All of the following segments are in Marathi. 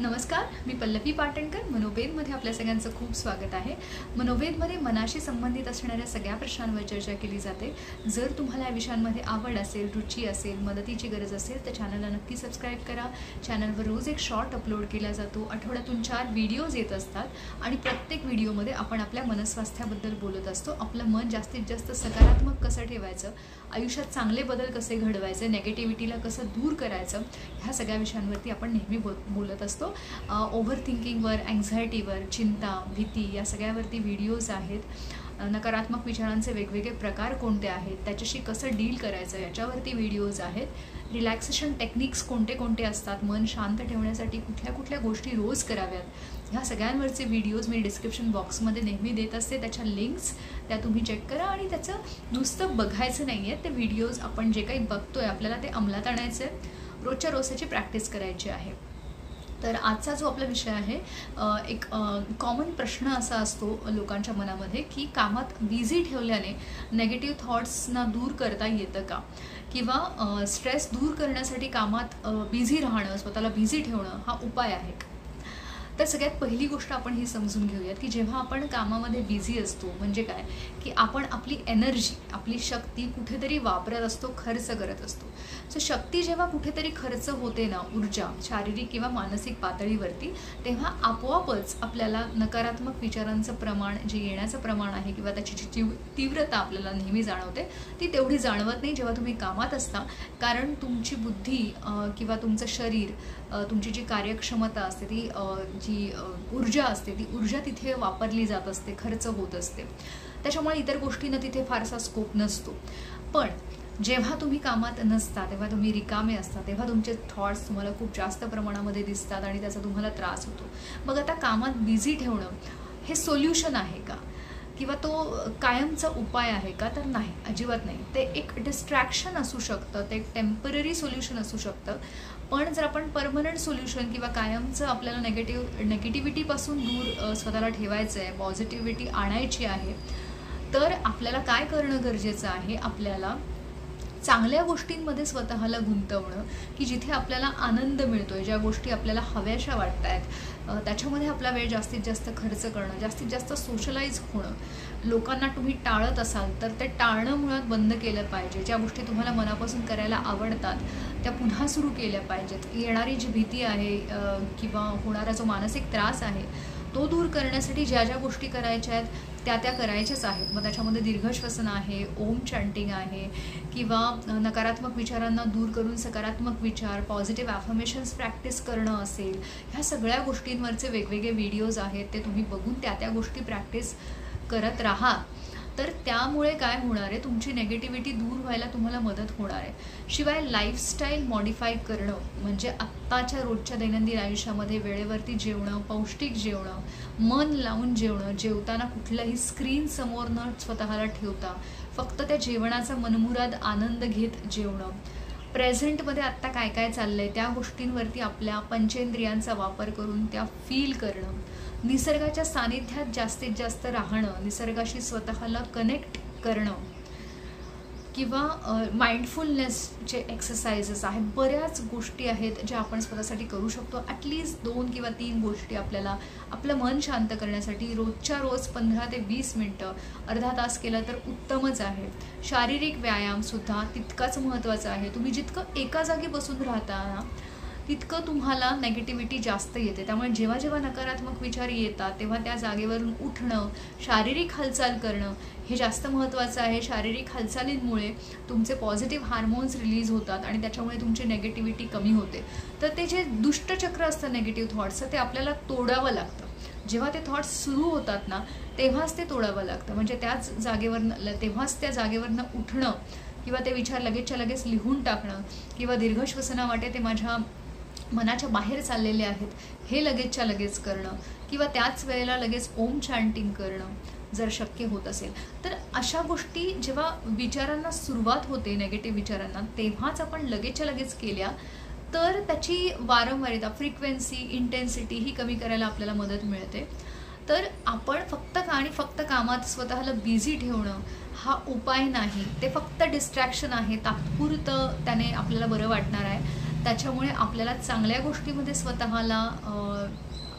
नमस्कार, मी पल्लवी पाटणकर. मनोवेदमध्ये आपल्या सगळ्यांचं खूप स्वागत आहे. मनोवेदमध्ये मनाशी संबंधित असणाऱ्या सगळ्या प्रश्नांवर चर्चा केली जाते. जर तुम्हाला या विषयांमध्ये आवड असेल, रुची असेल, मदतीची गरज असेल तर चॅनलला नक्की सबस्क्राईब करा. चॅनलवर रोज एक शॉर्ट अपलोड केला जातो. आठवड्यातून 4 व्हिडिओज येत असतात आणि प्रत्येक व्हिडिओमध्ये आपण आपल्या मनस्वास्थ्याबद्दल बोलत असतो. आपलं मन जास्तीत जास्त सकारात्मक कसं ठेवायचं, आयुष्यात चांगले बदल कसे घडवायचे, नेगेटिव्हिटीला कसं दूर करायचं, ह्या सगळ्या विषयांवरती आपण नेहमी बोलत असतो. ओव्हर थिंकिंगवर, अँझायटीवर, चिंता, भीती या सगळ्यावरती व्हिडिओज आहेत. नकारात्मक विचारांचे वेगवेगळे प्रकार कोणते आहेत, त्याच्याशी कसं डील करायचं याच्यावरती व्हिडिओज आहेत. रिलॅक्सेशन टेक्निक्स कोणते कोणते असतात, मन शांत ठेवण्यासाठी कुठल्या कुठल्या गोष्टी रोज कराव्यात, ह्या सगळ्यांवरचे व्हिडिओज मी डिस्क्रिप्शन बॉक्समध्ये नेहमी देत असते. त्याच्या लिंक्स त्या तुम्ही चेक करा आणि त्याचं नुसतं बघायचं नाही आहे, ते व्हिडिओज आपण जे काही बघतोय आपल्याला ते अंमलात आणायचं आहे, रोजच्या रोज त्याची प्रॅक्टिस करायची आहे. तर आजचा जो आपला विषय आहे, एक कॉमन प्रश्न असा असतो लोकांच्या मनामध्ये की कामात बिझी ठेवल्याने नेगेटिव्ह थॉट्सना दूर करता येतं का, किंवा स्ट्रेस दूर करण्यासाठी कामात बिझी राहणं, स्वतःला बिझी ठेवणं हा उपाय आहे का. तर सगळ्यात पहिली गोष्ट आपण ही समजून घेऊयात की जेव्हा आपण कामामध्ये बिझी असतो म्हणजे काय, की आपण आपली एनर्जी, आपली शक्ती कुठेतरी वापरत असतो, खर्च करत असतो. सो शक्ती जेव्हा कुठेतरी खर्च होते ना, ऊर्जा शारीरिक किंवा मानसिक पातळीवरती, तेव्हा आपोआपच आपल्याला नकारात्मक विचारांचं प्रमाण जे येण्याचं प्रमाण आहे किंवा त्याची जी तीव्रता आपल्याला नेहमी जाणवते ती तेवढी जाणवत नाही जेव्हा तुम्ही कामात असता. कारण तुमची बुद्धी किंवा तुमचं शरीर, तुमची जी कार्यक्षमता असते, ती जी ऊर्जा असते, ती ऊर्जा तिथे वापरली जात असते, खर्च होत असते. त्याच्यामुळे इतर गोष्टींना तिथे फारसा स्कोप नसतो. पण जेव्हा तुम्ही कामात नसता, तेव्हा तुम्ही रिकामे असता, तेव्हा तुमचे थॉट्स तुम्हाला खूप जास्त प्रमाणामध्ये दिसतात आणि त्याचा तुम्हाला त्रास होतो. मग आता कामात बिझी ठेवणं हे सोल्युशन आहे का, किंवा तो कायमचा उपाय आहे का, तर नाही, अजिबात नाही. ते एक डिस्ट्रॅक्शन असू शकतं, ते एक टेम्पररी सोल्युशन असू शकतं. पण जर आपण परमनंट सोल्युशन किंवा कायमचं आपल्याला नेगेटिव्हिटीपासून दूर स्वतःला ठेवायचं आहे, पॉझिटिव्हिटी आणायची आहे, तर आपल्याला काय करणं गरजेचं आहे, आपल्याला चांगल्या गोष्टींमध्ये स्वतःला गुंतवणं, की जिथे आपल्याला आनंद मिळतोय, ज्या गोष्टी आपल्याला हव्याशा वाटत आहेत त्याच्यामध्ये आपला वेळ जास्तीत जास्त खर्च करणं, जास्तीत जास्त सोशलाइज होणं. लोकांना तुम्ही टाळत असाल तर ते टाळणं मुळात बंद केलं पाहिजे. ज्या गोष्टी तुम्हाला मनापासून करायला आवडतात त्या पुन्हा सुरू केल्या पाहिजेत. येणारी जी भीती आहे किंवा होणारा जो मानसिक त्रास आहे तो दूर करण्यासाठी ज्या ज्या गोष्टी करायच्या आहेत त्या करायच्याच आहेत. मग त्याच्यामध्ये दीर्घश्वसन आहे, ओम चॅन्टिंग आहे, किंवा नकारात्मक विचारांना दूर करून सकारात्मक विचार, पॉझिटिव्ह ॲफर्मेशन्स प्रॅक्टिस करणं असेल, ह्या सगळ्या गोष्टींवरचे वेगवेगळे व्हिडिओज आहेत, ते तुम्ही बघून त्या गोष्टी प्रॅक्टिस करत राहा. तर त्यामुळे काय होणार आहे, तुमची नेगेटिव्हिटी दूर व्हायला तुम्हाला मदत होणार आहे. शिवाय लाईफस्टाईल मॉडिफाय करणं म्हणजे आत्ताच्या रोजच्या दैनंदिन आयुष्यामध्ये वेळेवरती जेवणं, पौष्टिक जेवणं, मन लावून जेवणं, जेवताना कुठल्याही स्क्रीन समोर न स्वतःला ठेवता फक्त त्या जेवणाचा मनमुराद आनंद घेत जेवणं, प्रेझेंटमध्ये आत्ता काय काय चाललं आहे त्या गोष्टींवरती आपल्या पंचेंद्रियांचा वापर करून त्या फील करणं, निसर्गाच्या सानिध्यात जास्तीत जास्त राहणं, निसर्गाशी स्वतःला कनेक्ट करणं, किंवा माइंडफुलनेसचे एक्सरसाइजेस आहेत. बऱ्याच गोष्टी आहेत ज्या आपण स्वतःसाठी करू शकतो. ॲटलिस्ट 2 किंवा 3 गोष्टी आपल्याला आपलं मन शांत करण्यासाठी रोजच्या रोज 15 ते 20 मिनटं, अर्धा तास केलं तर उत्तमच आहे. शारीरिक व्यायामसुद्धा तितकाच महत्त्वाचा आहे. तुम्ही जितकं एका जागी बसून राहता ना तितकं तुम्हाला नेगेटिव्हिटी जास्त येते. त्यामुळे जेव्हा जेव्हा नकारात्मक विचार येतात तेव्हा त्या जागेवरून उठणं, शारीरिक हालचाल करणं हे जास्त महत्त्वाचं आहे. शारीरिक हालचालींमुळे तुमचे पॉझिटिव्ह हार्मोन्स रिलीज होतात आणि त्याच्यामुळे तुमची नेगेटिव्हिटी कमी होते. तर ते जे दुष्टचक्र असतं नेगेटिव्ह थॉट्सचं, ते आपल्याला तोडावं लागतं. जेव्हा ते थॉट्स सुरू होतात ना तेव्हाच ते तोडावं लागतं. म्हणजे तेव्हाच त्या जागेवरनं उठणं, किंवा ते विचार लगेचच्या लगेच लिहून टाकणं, किंवा दीर्घश्वसना वाटे ते माझ्या मनाच्या बाहेर चाललेले आहेत हे लगेचच्या लगेच करणं, किंवा त्याच वेळेला लगेच ओम चॅन्टिंग करणं जर शक्य होत असेल तर. अशा गोष्टी जेव्हा विचारांना सुरुवात होते, नेगेटिव्ह विचारांना, तेव्हाच आपण लगेचच्या लगेच केल्या तर त्याची वारंवारिता, फ्रिक्वेन्सी, इंटेन्सिटी ही कमी करायला आपल्याला मदत मिळते. तर आपण फक्त कामात स्वतःला बिझी ठेवणं हा उपाय नाही, ते फक्त डिस्ट्रॅक्शन आहे, तात्पुरतं त्याने आपल्याला बरं वाटणार आहे. त्याच्यामुळे आपल्याला चांगल्या गोष्टीमध्ये स्वतःला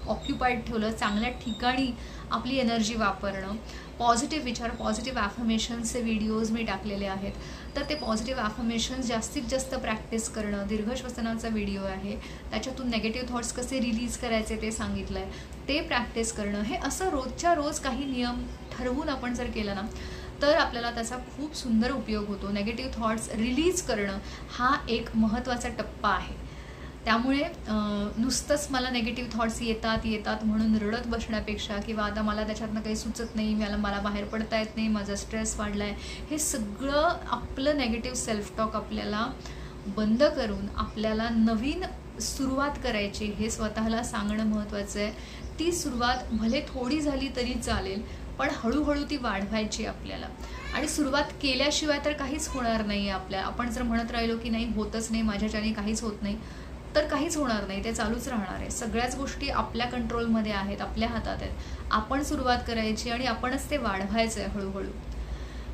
ऑक्युपाईड ठेवलं, चांगल्या ठिकाणी आपली एनर्जी वापरणं, पॉझिटिव्ह विचार, पॉझिटिव्ह ॲफर्मेशन्सचे व्हिडिओज मी टाकलेले आहेत. तर ते पॉझिटिव्ह ॲफर्मेशन्स जास्तीत जास्त प्रॅक्टिस करणं, दीर्घ श्वसनाचा व्हिडिओ आहे, त्याच्यातून नेगेटिव्ह थॉट्स कसे रिलीज करायचे ते सांगितलं आहे, ते प्रॅक्टिस करणं. हे असं रोजच्या रोज काही नियम ठरवून आपण जर केलं ना तर आपल्याला त्याचा खूप सुंदर उपयोग होतो. नेगेटिव्ह थॉट्स रिलीज करणं हा एक महत्त्वाचा टप्पा आहे. त्यामुळे नुसतंच मला नेगेटिव्ह थॉट्स येतात म्हणून रडत बसण्यापेक्षा किंवा आता मला त्याच्यातनं काही सुचत नाही, मला बाहेर पडता येत नाही, माझा स्ट्रेस वाढला आहे, हे सगळं आपलं नेगेटिव्ह सेल्फ टॉक आपल्याला बंद करून आपल्याला नवीन सुरुवात करायची हे स्वतःला सांगणं महत्त्वाचं आहे. ती सुरुवात भले थोडी झाली तरी चालेल, पण हळूहळू ती वाढवायची आपल्याला. आणि सुरुवात केल्याशिवाय तर काहीच होणार नाही आपल्याला. आपण जर म्हणत राहिलो की नाही होतच नाही, माझ्याच्याने काहीच होत नाही, तर काहीच होणार नाही, ते चालूच राहणार आहे. सगळ्याच गोष्टी आपल्या कंट्रोलमध्ये आहेत, आपल्या हातात आहेत. आपण सुरुवात करायची आणि आपणच ते वाढवायचं आहे हळूहळू.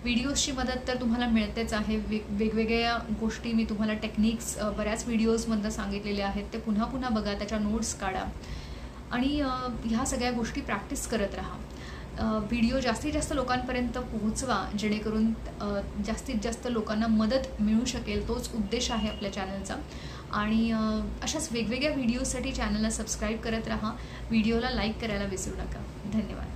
व्हिडिओजची मदत तर तुम्हाला मिळतेच आहे. वेगवेगळ्या गोष्टी मी तुम्हाला टेक्निक्स बऱ्याच व्हिडिओजमधनं सांगितलेल्या आहेत, ते पुन्हा पुन्हा बघा, त्याच्या नोट्स काढा आणि ह्या सगळ्या गोष्टी प्रॅक्टिस करत राहा. व्हिडिओ जास्तीत जास्त लोकांपर्यंत पोहोचवा, जेणेकरून जास्तीत जास्त लोकांना मदत मिळू शकेल. तोच उद्देश आहे आपल्या चॅनलचा. आणि अशाच वेगवेगळ्या व्हिडिओसाठी चॅनलला सबस्क्राईब करत राहा. व्हिडिओला लाईक करायला विसरू नका. धन्यवाद.